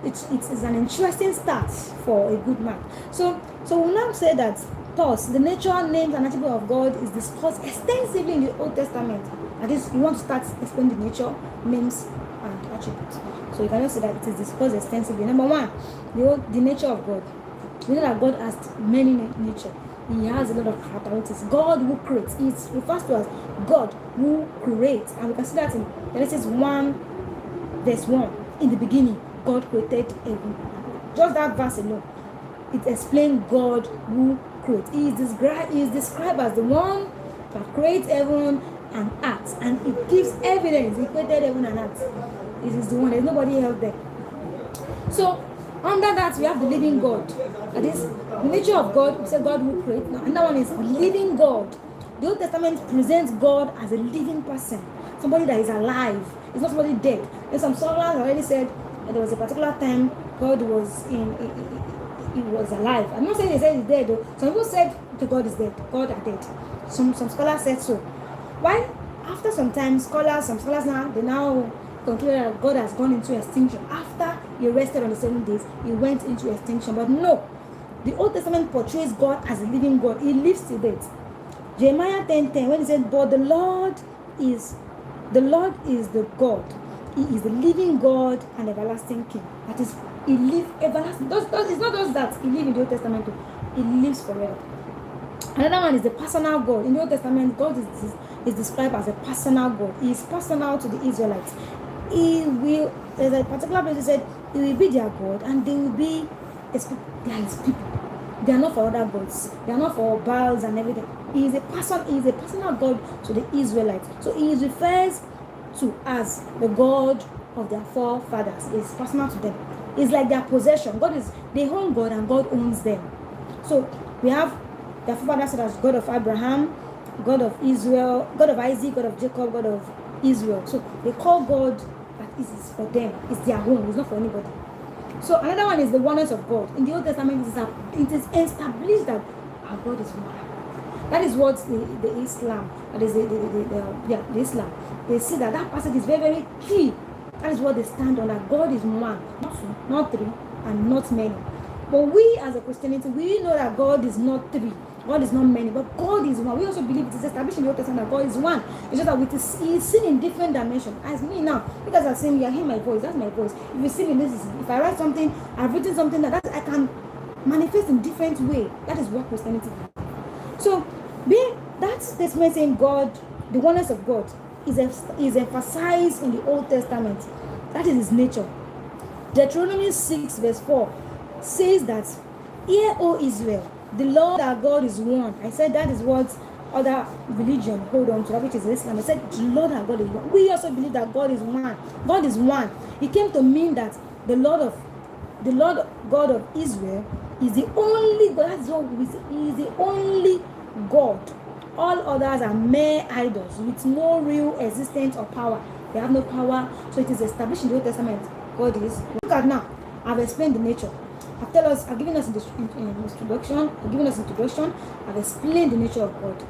it's an interesting start for a good mark. So we'll now say that thus the nature, names, and attribute of God is discussed extensively in the Old Testament. That is, you want to start explaining the nature, names, and attributes. So you can just say that it is discussed extensively. Number 1, the nature of God. We know that God has many natures. He has a lot of characteristics. God who creates. It refers to as God who creates. And we can see that in Genesis 1, verse 1. In the beginning, God created heaven. Just that verse alone, it explains God who creates. He is described as the one that creates heaven and earth. And it gives evidence. He created heaven and earth. It is the one. There's nobody else there. So, under that, we have the living God. That is, the nature of God, we say God who creates. Now, another one is living God. The Old Testament presents God as a living person. Somebody that is alive. It's not somebody dead. And some scholars already said that there was a particular time God was he was alive. I'm not saying they said he's dead though. Some people said okay, God is dead. God are dead. Some scholars said so. Why? After some time, some scholars now, they now conclude that God has gone into extinction. After he rested on the 7 days, he went into extinction. But no, the Old Testament portrays God as a living God. He lives till date. Jeremiah 10:10, when he said, but the Lord is the God. He is the living God and everlasting King. That is, he lives everlasting. It's not just that he lives in the Old Testament, he lives forever. Another one is the personal God. In the Old Testament, God is described as a personal God. He is personal to the Israelites. There's a particular place he said, he will be their God and they will be his people. They are not for other gods. They are not for Baals and everything. He is a personal God to the Israelites. So he is refers to as the God of their forefathers. He is personal to them. It's like their possession. They own God and God owns them. So we have their forefathers as God of Abraham, God of Israel, God of Isaac, God of Jacob, God of Israel. So they call God that is for them. It's their home. It's not for anybody. So another one is the oneness of God. In the Old Testament, it is established that our God is one. That is what the Islam, that is the Islam, they see that passage is very, very key. That is what they stand on, that God is one, not two, not three, and not many. But we as a Christianity, we know that God is not three, God is not many, but God is one. We also believe it is established in the Old Testament that God is one. It's just that He is seen in different dimensions. As me now, you guys are saying, you are hearing my voice, that's my voice. If you see me, if I write something, I've written something that I can manifest in different way. That is what Christianity is. So, that statement saying God, the oneness of God, is emphasized in the Old Testament. That is His nature. Deuteronomy 6 verse 4 says that, hear, O Israel, the Lord our God is one. I said that is what other religion hold on to, that which is Islam. I said the Lord our God is one. We also believe that God is one. God is one. It came to mean that the Lord God of Israel is the only God. That's what we say. He is the only God. All others are mere idols with no real existence or power. They have no power. So it is established in the Old Testament. God is. Look at now. I've explained the nature. I've given us introduction. I've explained the nature of God.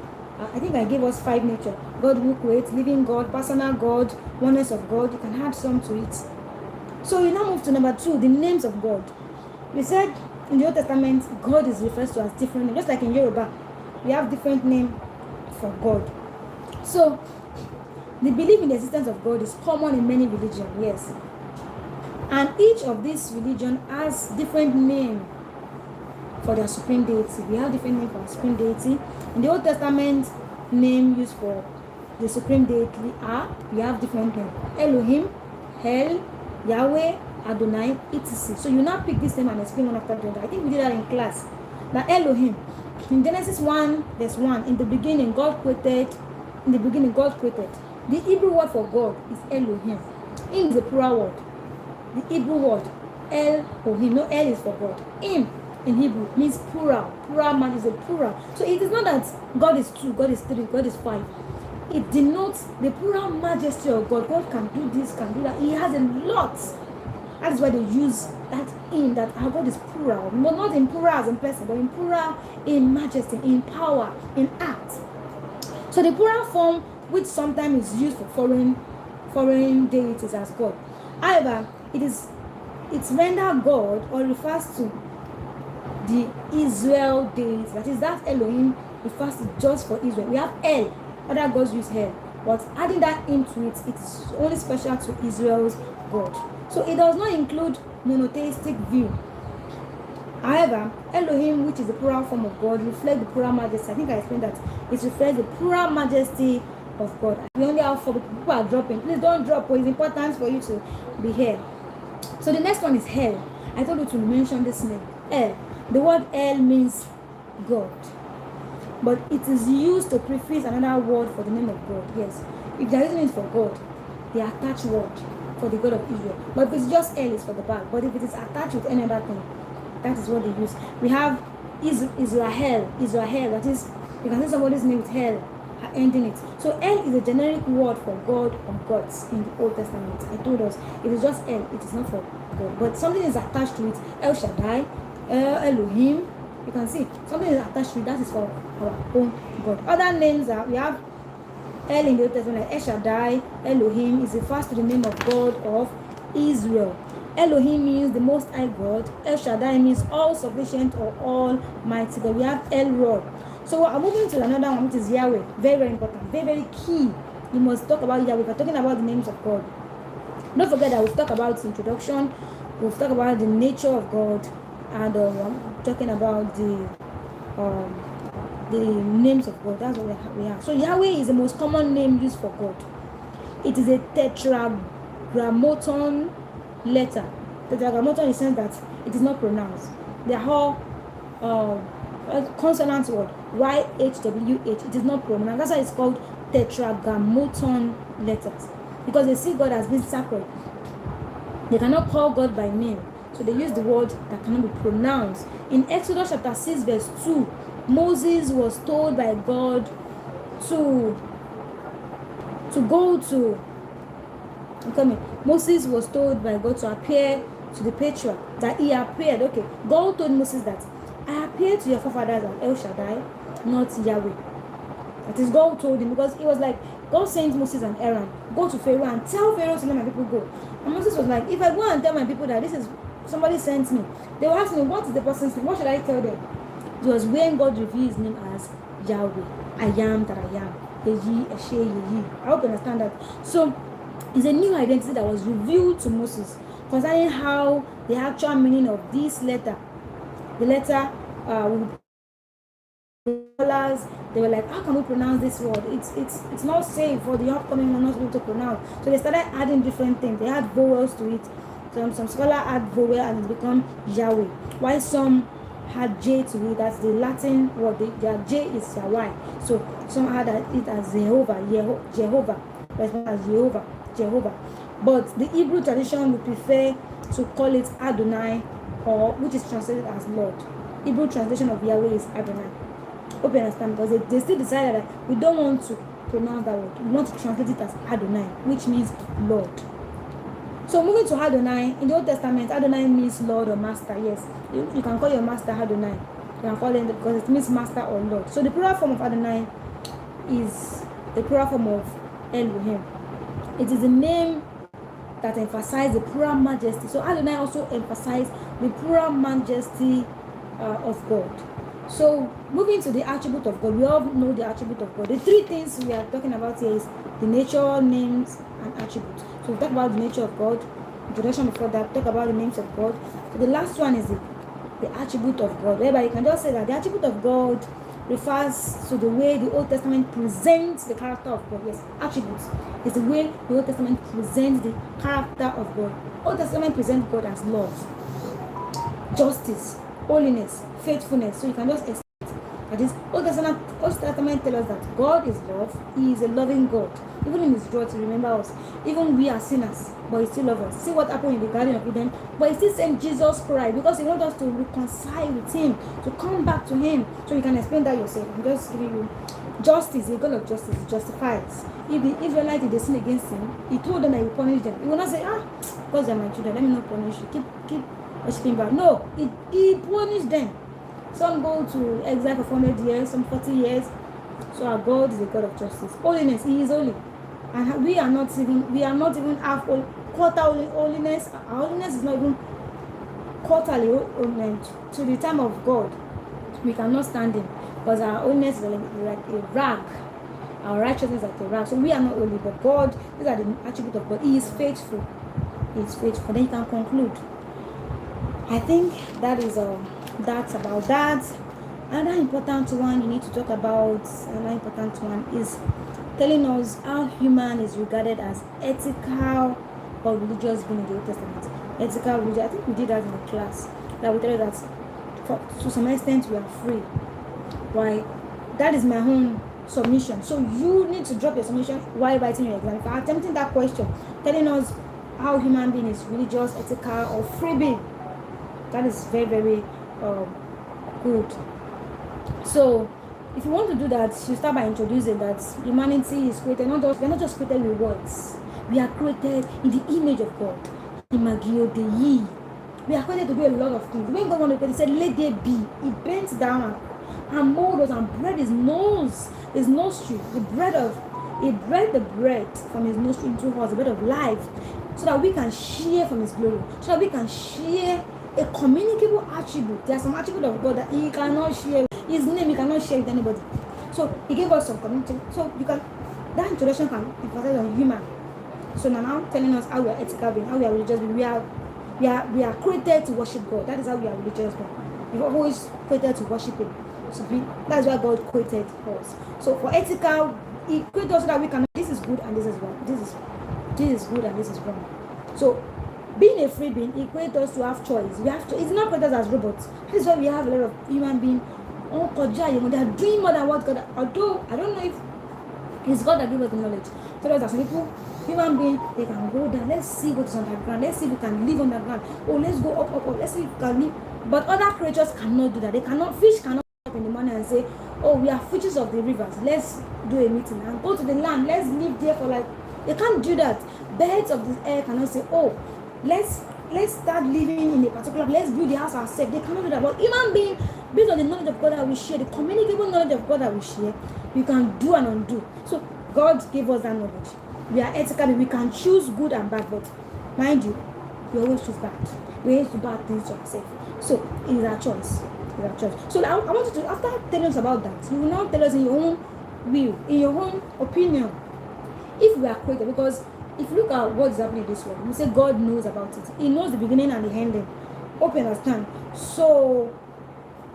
I think I gave us 5 nature. God who creates, living God, personal God, oneness of God. You can add some to it. So we now move to number 2, the names of God. We said in the Old Testament, God is referred to as different names. Just like in Yoruba, we have different names for God. So the belief in the existence of God is common in many religions, yes. And each of these religions has different name for their supreme deity. We have different name for our supreme deity. In the Old Testament, name used for the supreme deity we have different names. Elohim, El, Yahweh, Adonai, etc. So you now pick this name and explain one after the other. I think we did that in class. Now Elohim, in Genesis 1, verse 1, in the beginning God created. The Hebrew word for God is Elohim. In the plural word. The Hebrew word Elohim. No, El is for God. In Hebrew means plural. Plural man is a plural. So it is not that God is 2, God is 3, God is 5. It denotes the plural majesty of God. God can do this, can do that. He has a lot. That is why they use that our God is plural. But not in plural as in person, but in plural in majesty, in power, in act. So the plural form, which sometimes is used for foreign deities as God. However, it's rendered God or refers to the Israel deity. That is, that Elohim refers to just for Israel. We have El, other gods use El, but adding that into it, it's only special to Israel's God. So it does not include monotheistic view. However, Elohim, which is the plural form of God, reflects the plural majesty. I think I explained that. It reflects the plural majesty of God. We only have 4 people are dropping. Please don't drop. It's important for you to be here. So the next one is El. I told you to mention this name. El. The word El means God, but it is used to prefix another word for the name of God. Yes, if they are using it for God, they attach word for the God of Israel. But if it's just El, it's for the back. But if it is attached with any other thing, that is what they use. We have Israel. That is, you can say somebody's name with Hell ending it. So El is a generic word for God or gods in the Old Testament. I told us it is just El. It is not for God, but something is attached to it. El Shaddai, Elohim, You can see something is attached to it. That is for our own God. Other names are, we have El in the Old Testament, like El Shaddai, Elohim is refers to the name of God of Israel. Elohim means the Most High God. El Shaddai means all sufficient or almighty God. We have El Roi. So I'm moving to another one, which is Yahweh. Very, very important. Very, very key. You must talk about Yahweh. We're talking about the names of God. Don't forget that we've talked about introduction. We've talked about the nature of God, and I'm talking about the names of God. That's what we have. So Yahweh is the most common name used for God. It is a tetragrammaton letter. Tetragrammaton in the sense that it is not pronounced. They are all consonant word. YHWH. It is not pronounced. That's why it's called tetragrammaton letters, because they see God as being sacred. They cannot call God by name, so they use the word that cannot be pronounced. In Exodus chapter 6 verse 2, Moses was told by God to go to, Moses was told by God to appear to the patriarch, that he appeared. Okay, God told Moses that I appeared to your forefathers as El Shaddai, not Yahweh. That is, God told him, because it was like God sent Moses and Aaron, go to Pharaoh and tell Pharaoh to let my people go. And Moses was like, if I go and tell my people that this is somebody sent me, they will ask me, what is the person's name? What should I tell them? It was when God revealed his name as Yahweh. I am that I am. I hope you understand that. So it's a new identity that was revealed to Moses concerning how the actual meaning of this letter, the letter they were like, how can we pronounce this word? It's not safe for the upcoming one not to be able to pronounce. So they started adding different things. They add vowels to it. Some scholars add vowel and it become Yahweh. While some had J to it, that's the Latin word. Their J is Yahweh. So some add it as Jehovah, Jehovah. But the Hebrew tradition would prefer to call it Adonai, or which is translated as Lord. Hebrew translation of Yahweh is Adonai. Hope you understand, because they still decided that we don't want to pronounce that word. We want to translate it as Adonai, which means Lord. So moving to Adonai, in the Old Testament, Adonai means Lord or Master. Yes, you can call your master Adonai. You can call him because it means Master or Lord. So the plural form of Adonai is the plural form of Elohim. It is a name that emphasizes the plural majesty. So Adonai also emphasizes the plural majesty of God. So moving to the attribute of God, we all know the attribute of God. The three things we are talking about here is the nature, names, and attributes. So we talk about the nature of God. Introduction before that, talk about the names of God. So the last one is the attribute of God, whereby you can just say that the attribute of God refers to the way the Old Testament presents the character of God. Yes, attributes is the way the Old Testament presents the character of God. Old Testament presents God as love, justice, holiness, faithfulness. So you can just expect that this Old Testament tells us that God is love. He is a loving God. Even in his word to remember us. Even we are sinners, but he still loves us. See what happened in the Garden of Eden. But he still sent Jesus Christ because he wants us to reconcile with him, to come back to him. So you can explain that yourself. I'm just giving you justice. The God of justice justifies. If the Israelites did sin against him, he told them that he will punish them. He will not say, because they're my children, let me not punish you. Keep worshiping back. No, he punished them. Some go to exile for 400 years, some 40 years. So our God is a God of justice. Holiness, he is holy. And we are not even half quarter holiness. Our holiness is not even quarterly to the time of God. We cannot stand him because our holiness is like a rag. Our righteousness is like a rag. So we are not holy, but God, these are the attributes of God. He is faithful. He is faithful. Then you can conclude. I think that is that's about that. Another important one you need to talk about, another important one is telling us how human is regarded as ethical or religious being in the Old Testament. Ethical, religious. I think we did that in the class. That we tell you that to some extent we are free. Why? That is my own submission. So you need to drop your submission while writing your exam. If I'm attempting that question, telling us how human being is religious, ethical, or free being. That is very, very good. So if you want to do that, you start by introducing that humanity is created, we're not just created with words. We are created in the image of God. Imagio Dei. We are created to do a lot of things. When God wanted to, he said, let there be. He bent down and molded us and bred his nostril, the bread of, he bred the bread from his nostril into us, the bread of life, so that we can share from his glory, so that we can share a communicable attribute. There are some attributes of God that he cannot share. His name, he cannot share with anybody. So he gave us some community. So you can, that introduction can emphasize on human. So now telling us how we are ethical being, how we are religious being. We are created to worship God. That is how we are religious being. We are always created to worship him. So that's why God created us. So for ethical, he created us so that we can, this is good and this is wrong. This is good and this is wrong. So being a free being, he created us to have choice. We have to. It's not created as robots. This is why we have a lot of human beings. Oh, they are doing more than what God. Although I don't know if it's God that gives us the knowledge. So there's some people, human beings, they can go down. Let's see what is underground. Let's see if we can live underground. Oh, let's go up. Let's see if we can live. But other creatures cannot do that. They cannot. Fish cannot wake up in the morning and say, oh, we are fishes of the rivers. Let's do a meeting and go to the land. Let's live there for like. They can't do that. Birds of the air cannot say, oh, let's start living in a particular, let's build the house ourselves. They cannot do that. But human being, based on the knowledge of God that we share, the communicable knowledge of God that we share, we can do and undo. So God gave us that knowledge. We are ethical. We can choose good and bad, but mind you, we always choose bad. We always do bad things to ourselves. So it is our choice. It is our choice. So I want you to, after telling us about that, you will now tell us in your own will, in your own opinion, if we are created. Because if you look at what is happening in this world, we say God knows about it. He knows the beginning and the ending. Hope you understand. So,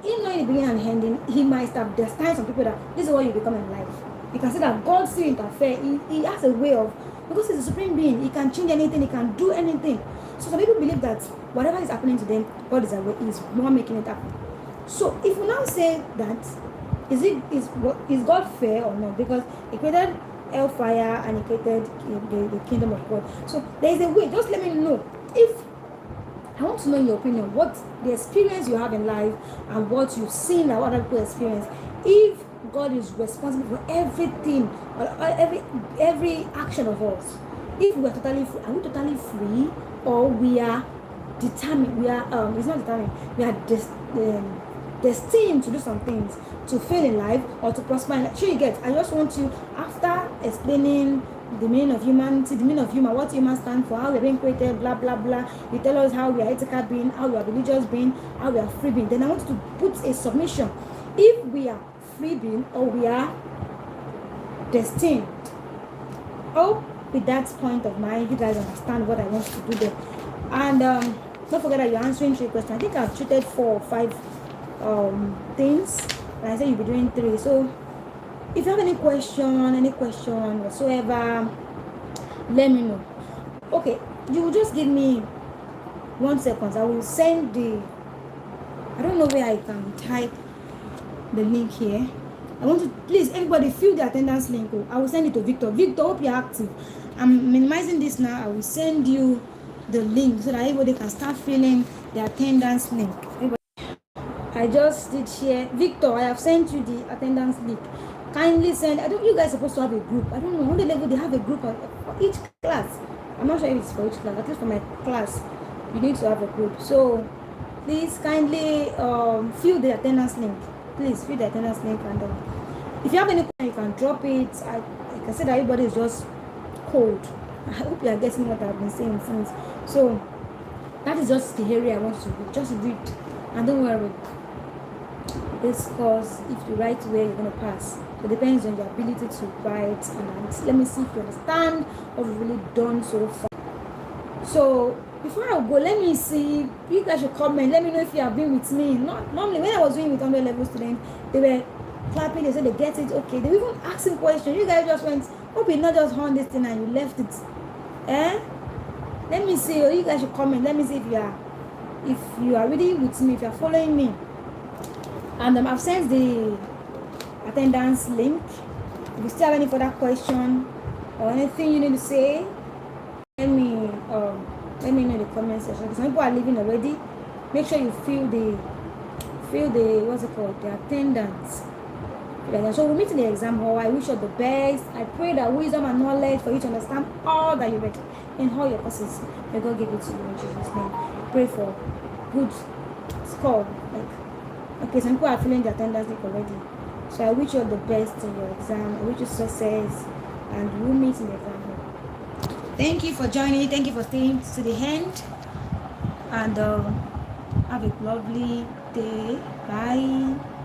in knowing the beginning and the ending, he might have destined some people that this is what you become in life. You can see that God still interfere. He has a way of, because he's a supreme being, he can change anything, he can do anything. So some people believe that whatever is happening to them, God is aware, is not making it happen. So if we now say that, is God fair or not? Because he created hellfire and he created the kingdom of God. So there is a way. Just let me know. If I want to know your opinion, what the experience you have in life and what you've seen that other people experience. If God is responsible for everything, or every action of us, if we are totally free, are we totally free, or we are determined? We are it's not determined. We are destined to do some things, to fail in life or to prosper in life. Sure, you get. I just want you, after explaining the meaning of humanity, the meaning of human, what humans stand for, how we're being created, blah blah blah. You tell us how we are ethical being, how we are religious being, how we are free being. Then I want you to put a submission. If we are free being or we are destined. Oh, with that point of mind, you guys understand what I want to do there. And don't forget that you're answering 3 questions. I think I've treated 4 or 5 things, and I said you'll be doing 3. So if you have any question whatsoever, let me know. Okay, you will just give me 1 second. I will send I don't know where I can type the link here. I want to, please everybody fill the attendance link. I will send it to Victor. Victor, hope you're active. I'm minimizing this now. I will send you the link so that everybody can start filling the attendance link. I just did share. Victor, I have sent you the attendance link. Kindly send. I don't. You guys are supposed to have a group. I don't know. On the level they have a group for each class. I'm not sure if it's for each class. At least for my class, you need to have a group. So please kindly fill the attendance link. Please fill the attendance link, and if you have any question, you can drop it. I can say that everybody is just cold. I hope you are getting what I've been saying since. So that is just the area I want to read. Just read, and don't worry. This course, if you write where you're going to pass, it depends on your ability to write. And let me see if you understand what we've really done so far. So before I go, let me see. You guys should comment. Let me know if you have been with me. Not normally when I was doing with 100 level students, they were clapping. They said they get it. Okay. They were even asking questions. You guys just went, hope you not just on this thing and you left it. Let me see. You guys should comment. Let me see if you are really with me. If you are following me. And I've sent the attendance link. If you still have any further question or anything you need to say, let me know in the comment section. Because some people are leaving already. Make sure you fill the what's it called, the attendance. So we'll meet in the exam hall. I wish you the best. I pray that wisdom and knowledge for you to understand all that you read in all your courses. May God give it to you in Jesus' name. pray for good score. Like, okay, some people are feeling the attendance already. So I wish you all the best in your exam. I wish you success, and we'll meet in the exam hall. Thank you for joining. Thank you for staying to the end, and have a lovely day. Bye.